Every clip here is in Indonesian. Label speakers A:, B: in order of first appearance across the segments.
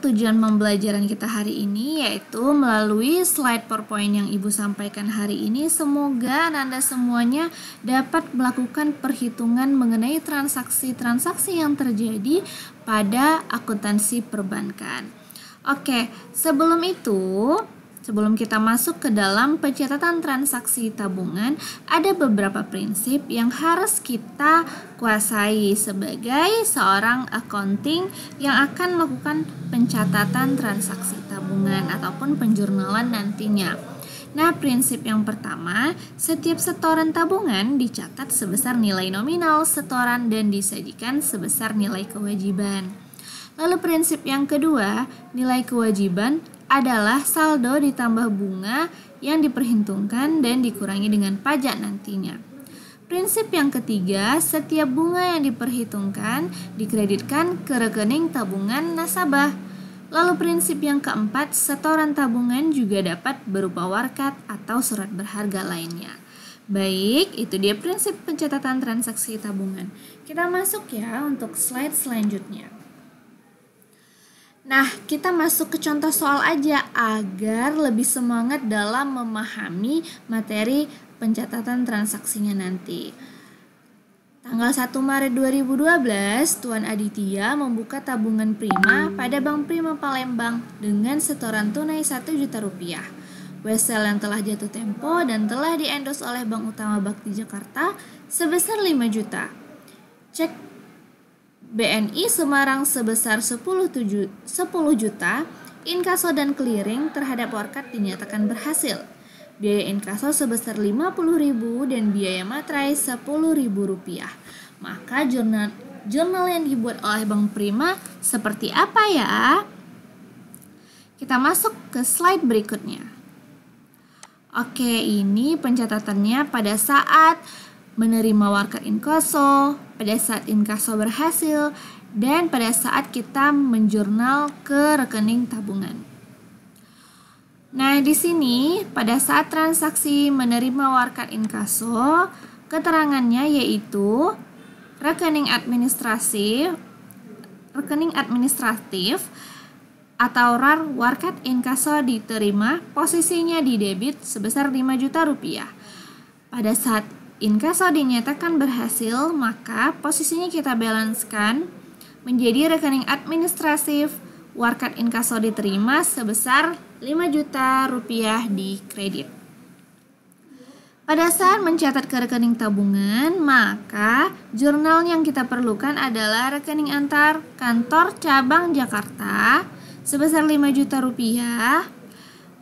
A: tujuan pembelajaran kita hari ini, yaitu melalui slide PowerPoint yang Ibu sampaikan hari ini, semoga Anda semuanya dapat melakukan perhitungan mengenai transaksi-transaksi yang terjadi pada akuntansi perbankan. Oke, sebelum kita masuk ke dalam pencatatan transaksi tabungan, ada beberapa prinsip yang harus kita kuasai sebagai seorang accounting yang akan melakukan pencatatan transaksi tabungan ataupun penjurnalan nantinya. Nah, prinsip yang pertama, setiap setoran tabungan dicatat sebesar nilai nominal setoran dan disajikan sebesar nilai kewajiban. Lalu prinsip yang kedua, nilai kewajiban adalah saldo ditambah bunga yang diperhitungkan dan dikurangi dengan pajak nantinya. Prinsip yang ketiga, setiap bunga yang diperhitungkan dikreditkan ke rekening tabungan nasabah. Lalu prinsip yang keempat, setoran tabungan juga dapat berupa warkat atau surat berharga lainnya. Baik, itu dia prinsip pencatatan transaksi tabungan. Kita masuk ya untuk slide selanjutnya. Nah, kita masuk ke contoh soal aja agar lebih semangat dalam memahami materi pencatatan transaksinya nanti. Tanggal 1 Maret 2012, Tuan Aditya membuka tabungan Prima pada Bank Prima Palembang dengan setoran tunai Rp1.000.000. Wesel yang telah jatuh tempo dan telah diendos oleh Bank Utama Bakti Jakarta sebesar 5 juta. Cek BNI Semarang sebesar 10 juta, inkaso dan clearing terhadap warkat dinyatakan berhasil. Biaya inkaso sebesar 50.000 dan biaya materai Rp10.000. Maka jurnal yang dibuat oleh Bank Prima seperti apa ya? Kita masuk ke slide berikutnya. Oke, ini pencatatannya pada saat menerima warkat inkaso, pada saat inkaso berhasil, dan pada saat kita menjurnal ke rekening tabungan. Nah, di sini pada saat transaksi menerima warkat inkaso, keterangannya yaitu rekening administratif atau RAR warkat inkaso diterima, posisinya di debit sebesar Rp5 juta. Pada saat inkaso dinyatakan berhasil, maka posisinya kita balancekan menjadi rekening administratif warkat inkaso diterima sebesar Rp5 juta di kredit. Pada saat mencatat ke rekening tabungan, maka jurnal yang kita perlukan adalah rekening antar kantor cabang Jakarta sebesar Rp5 juta.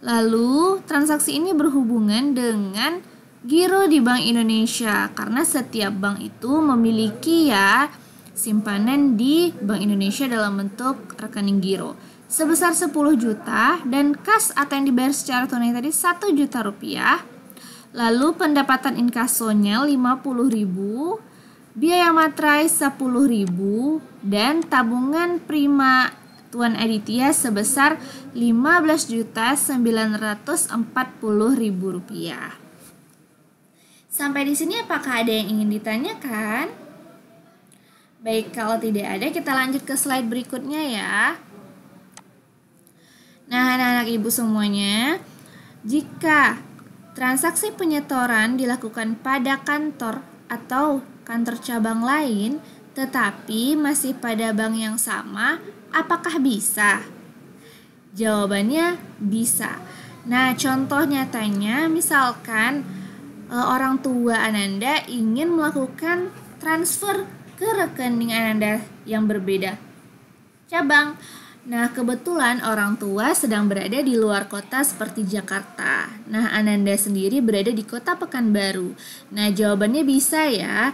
A: Lalu transaksi ini berhubungan dengan giro di Bank Indonesia karena setiap bank itu memiliki simpanan di Bank Indonesia dalam bentuk rekening giro sebesar 10 juta dan kas atau yang dibayar secara tunai tadi Rp1 juta. Lalu pendapatan inkasonya 50.000, biaya materai 10.000 dan tabungan Prima Tuan Aditya sebesar Rp15.940.000. Sampai di sini apakah ada yang ingin ditanyakan? Baik, kalau tidak ada kita lanjut ke slide berikutnya ya. Nah, anak-anak ibu semuanya, jika transaksi penyetoran dilakukan pada kantor atau kantor cabang lain, tetapi masih pada bank yang sama, apakah bisa? Jawabannya bisa. Nah, contoh nyatanya misalkan orang tua Ananda ingin melakukan transfer ke rekening Ananda yang berbeda cabang. Nah, kebetulan orang tua sedang berada di luar kota seperti Jakarta. Nah, Ananda sendiri berada di kota Pekanbaru. Nah, jawabannya bisa ya.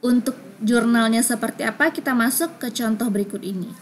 A: Untuk jurnalnya seperti apa, kita masuk ke contoh berikut ini.